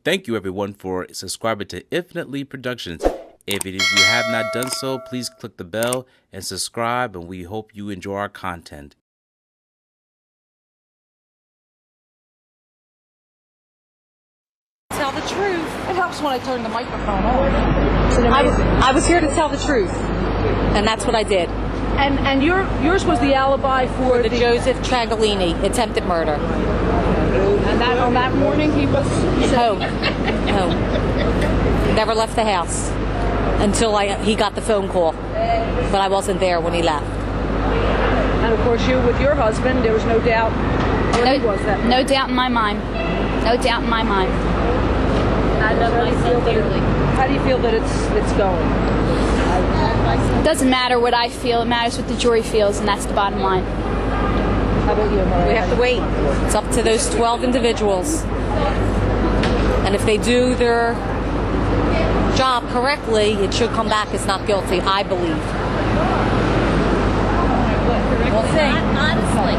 Thank you everyone for subscribing to Infinitely Productions. If you have not done so, please click the bell and subscribe, and we hope you enjoy our content. Tell the truth. It helps when I turn the microphone on. I was here to tell the truth, and that's what I did. And yours was the alibi for The Joseph Ciancagilini attempted murder. And that on that morning he was Home. Never left the house until he got the phone call, but I wasn't there when he left. And of course, you with your husband, there was no doubt where he was that. No doubt in my mind. No doubt in my mind. I love my son dearly. How do you feel that it's going? It doesn't matter what I feel. It matters what the jury feels, and that's the bottom line. How about you, Maria? We have to wait. It's up to those 12 individuals. And if they do their job correctly, it should come back as not guilty, I believe. We'll see. Honestly.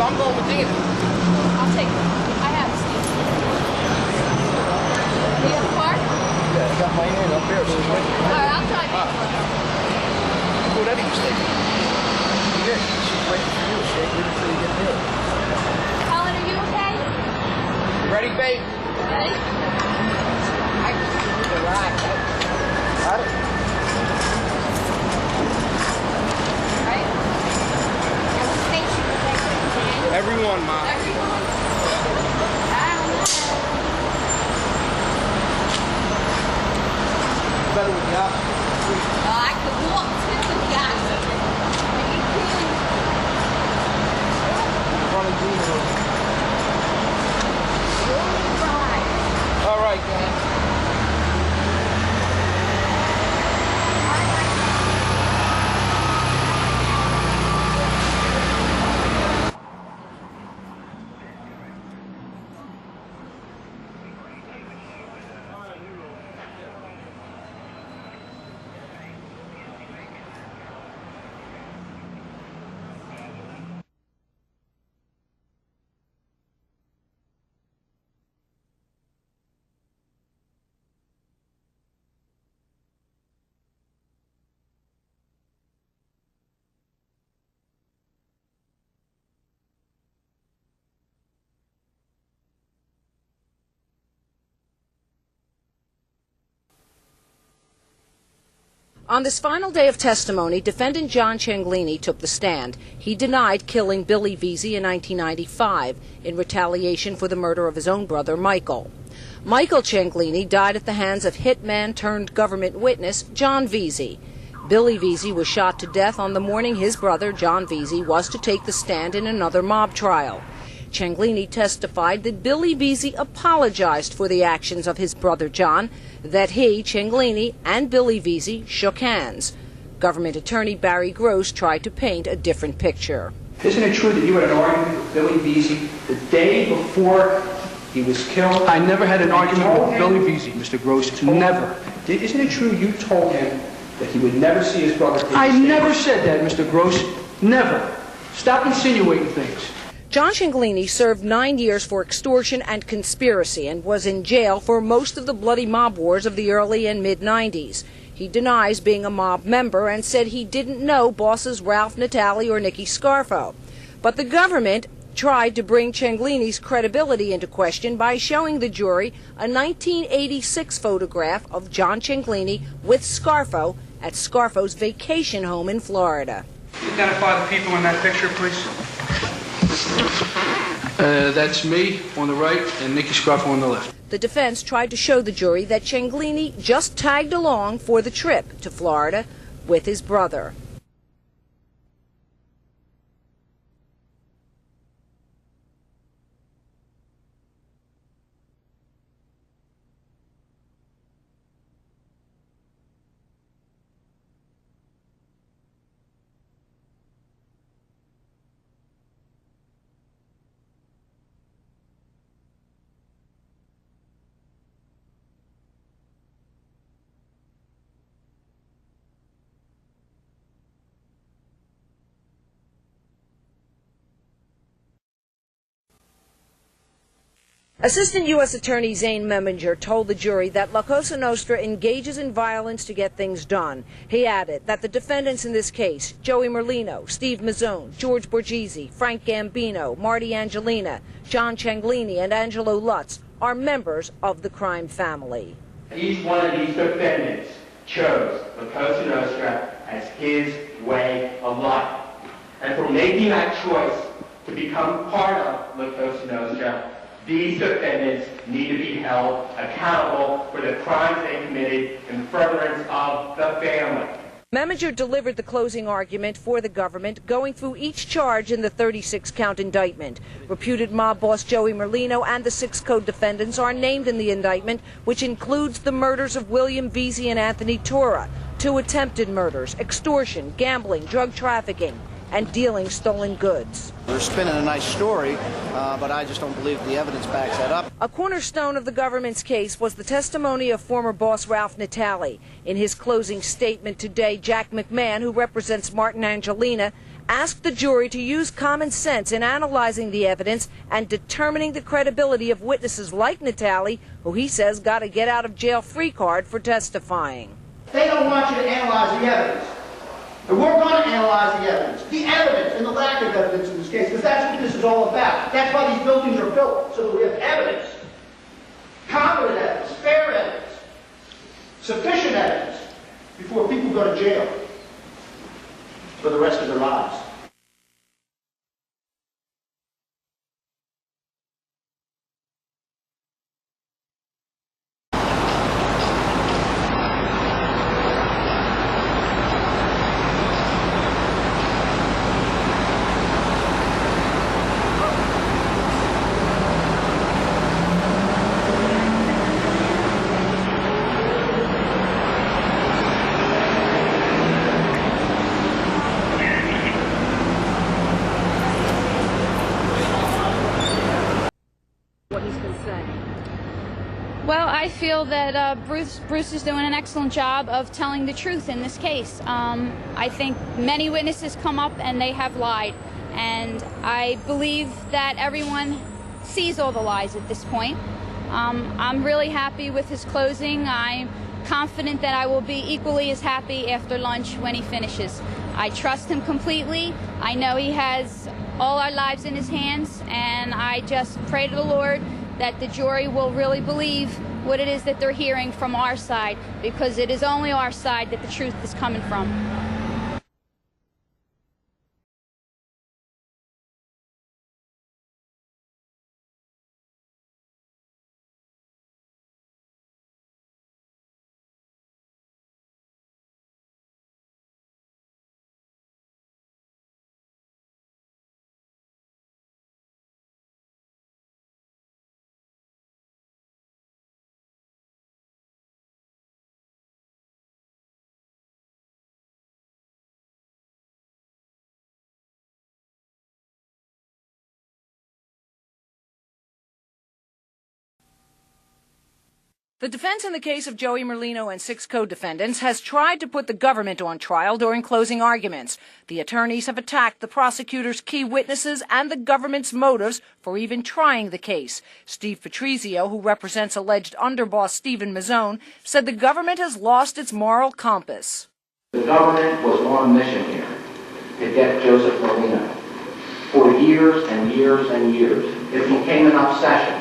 I'm going with Dina. I'll take it. I have it, Steve. Do you have a car? Yeah, I got my hand up there. So All right, I'll drive you. whatever you say. Yeah, she's waiting for you. She ain't waiting until you get here. Helen, are you okay? Ready, babe? Ready? I can see the ride. Got it? Right? Thank you. Everyone, Mom. Everyone. Better with the option. I could walk to the gas. Running Dina. All right, guys. On this final day of testimony, defendant John Ciancagilini took the stand. He denied killing Billy Veasy in 1995 in retaliation for the murder of his own brother, Michael. Michael Ciancagilini died at the hands of hitman-turned-government witness John Veasy. Billy Veasy was shot to death on the morning his brother, John Veasy, was to take the stand in another mob trial. Ciancagilini testified that Billy Veasy apologized for the actions of his brother John, that he, Ciancagilini, and Billy Veasy shook hands. Government attorney Barry Gross tried to paint a different picture. Isn't it true that you had an argument with Billy Veasy the day before he was killed? I never had an argument with Billy Veasy, Mr. Gross. Never. Isn't it true you told him that he would never see his brother take the stand? I never said that, Mr. Gross. Never. Stop insinuating things. John Ciancagilini served 9 years for extortion and conspiracy and was in jail for most of the bloody mob wars of the early and mid-90s. He denies being a mob member and said he didn't know bosses Ralph Natale or Nicky Scarfo. But the government tried to bring Ciancagilini's credibility into question by showing the jury a 1986 photograph of John Ciancagilini with Scarfo at Scarfo's vacation home in Florida. Identify the people in that picture, please. That's me on the right and Nicky Scarfo on the left. The defense tried to show the jury that Ciancagilini just tagged along for the trip to Florida with his brother. Assistant U.S. Attorney Zane Meminger told the jury that La Cosa Nostra engages in violence to get things done. He added that the defendants in this case, Joey Merlino, Steve Mazzone, George Borgesi, Frank Gambino, Marty Angelina, Ciancagilini, and Angelo Lutz, are members of the crime family. Each one of these defendants chose La Cosa Nostra as his way of life. And for making that choice to become part of La Cosa Nostra, these defendants need to be held accountable for the crimes they committed in furtherance of the family. Meminger delivered the closing argument for the government, going through each charge in the 36-count indictment. Reputed mob boss Joey Merlino and the 6 co-defendants are named in the indictment, which includes the murders of William Veasy and Anthony Tora, 2 attempted murders, extortion, gambling, drug trafficking, and dealing stolen goods. They're spinning a nice story, but I just don't believe the evidence backs that up. A cornerstone of the government's case was the testimony of former boss Ralph Natale. In his closing statement today, Jack McMahon, who represents Martin Angelina, asked the jury to use common sense in analyzing the evidence and determining the credibility of witnesses like Natale, who he says got a get-out-of-jail-free card for testifying. They don't want you to analyze the evidence. And we're going to analyze the evidence and the lack of evidence in this case, because that's what this is all about. That's why these buildings are built, so that we have evidence, competent evidence, fair evidence, sufficient evidence, before people go to jail for the rest of their lives. Well, I feel that Bruce is doing an excellent job of telling the truth in this case. I think many witnesses come up and they have lied, and I believe that everyone sees all the lies at this point. I'm really happy with his closing. I'm confident that I will be equally as happy after lunch when he finishes. I trust him completely. I know he has all our lives in his hands, and I just pray to the Lord that the jury will really believe what it is that they're hearing from our side, because it is only our side that the truth is coming from. The defense in the case of Joey Merlino and 6 co-defendants has tried to put the government on trial during closing arguments. The attorneys have attacked the prosecutor's key witnesses and the government's motives for even trying the case. Steve Patrizio, who represents alleged underboss Stephen Mazzone, said the government has lost its moral compass. The government was on a mission here to get Joseph Merlino. For years and years and years, it became an obsession.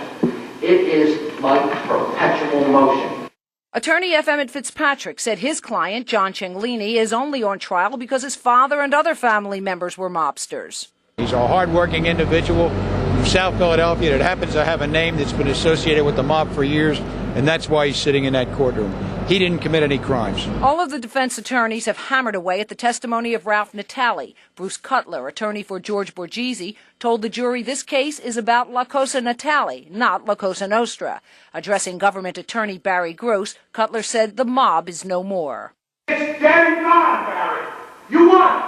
It is like perpetual motion. Attorney F. Emmett Fitzpatrick said his client, Ciancagilini, is only on trial because his father and other family members were mobsters. He's a hard-working individual from South Philadelphia that happens to have a name that's been associated with the mob for years, and that's why he's sitting in that courtroom. He didn't commit any crimes. All of the defense attorneys have hammered away at the testimony of Ralph Natale. Bruce Cutler, attorney for George Borgesi, told the jury this case is about La Cosa Natale, not La Cosa Nostra. Addressing government attorney Barry Gross, Cutler said the mob is no more. It's dead and gone, Barry. You won.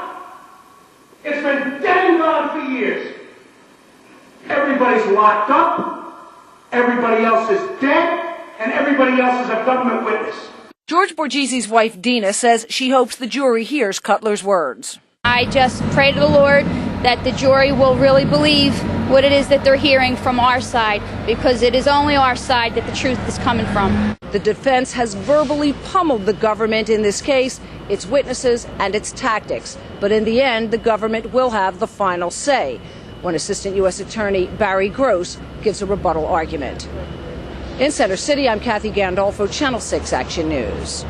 It's been dead and gone for years. Everybody's locked up, everybody else is dead, and everybody else is a government witness. George Borgesi's wife, Dina, says she hopes the jury hears Cutler's words. I just pray to the Lord that the jury will really believe what it is that they're hearing from our side, because it is only our side that the truth is coming from. The defense has verbally pummeled the government in this case, its witnesses and its tactics. But in the end, the government will have the final say when Assistant U.S. Attorney Barry Gross gives a rebuttal argument. In Center City, I'm Kathy Gandolfo, Channel 6 Action News.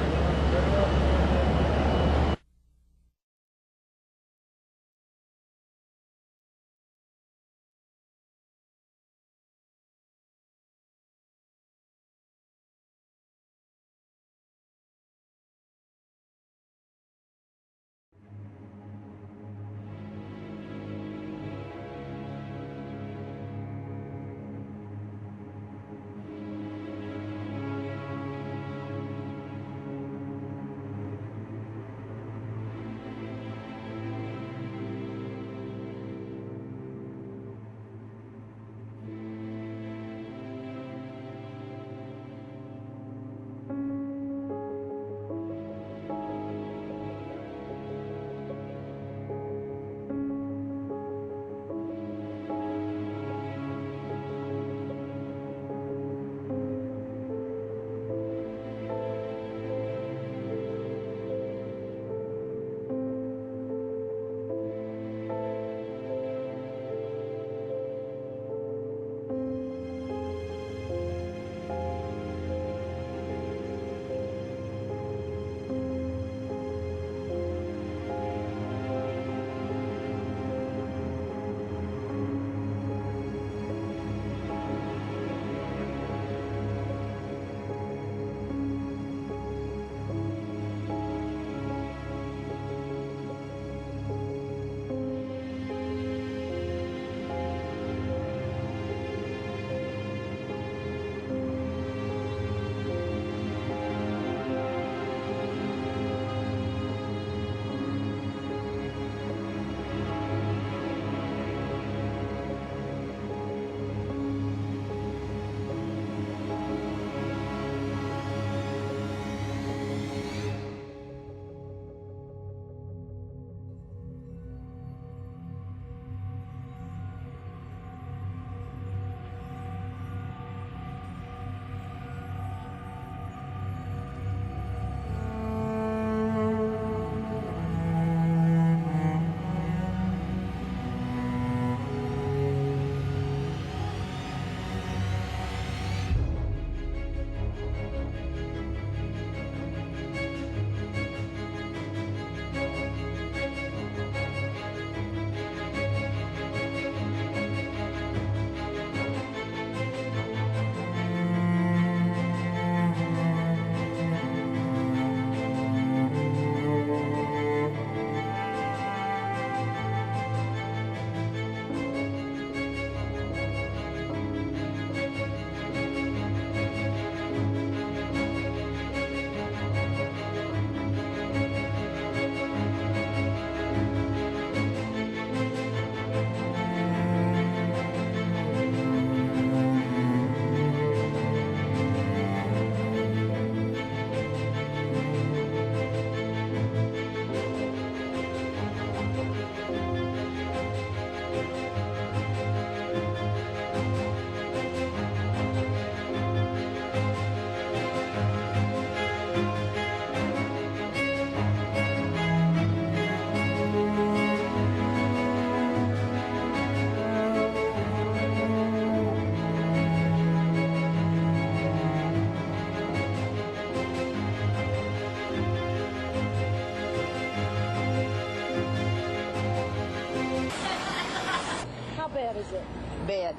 bad is it? Bad.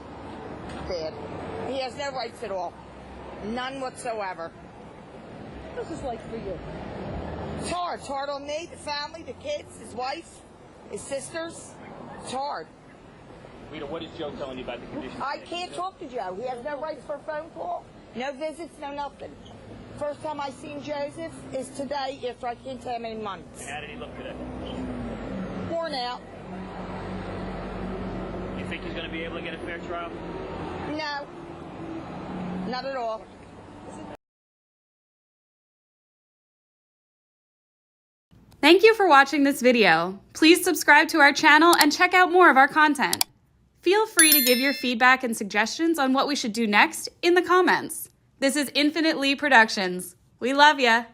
Bad. He has no rights at all. None whatsoever. What is this like for you? It's hard. It's hard on me, the family, the kids, his wife, his sisters. It's hard. Rita, what is Joe telling you about the conditions? I can't talk to Joe. He has no rights for a phone call, no visits, no nothing. First time I seen Joseph is today after I can't tell him in months. And how did he look today? Worn out. You think he's going to be able to get a fair trial? No. Not at all. Thank you for watching this video. Please subscribe to our channel and check out more of our content. Feel free to give your feedback and suggestions on what we should do next in the comments. This is Infinite Lee Productions. We love ya.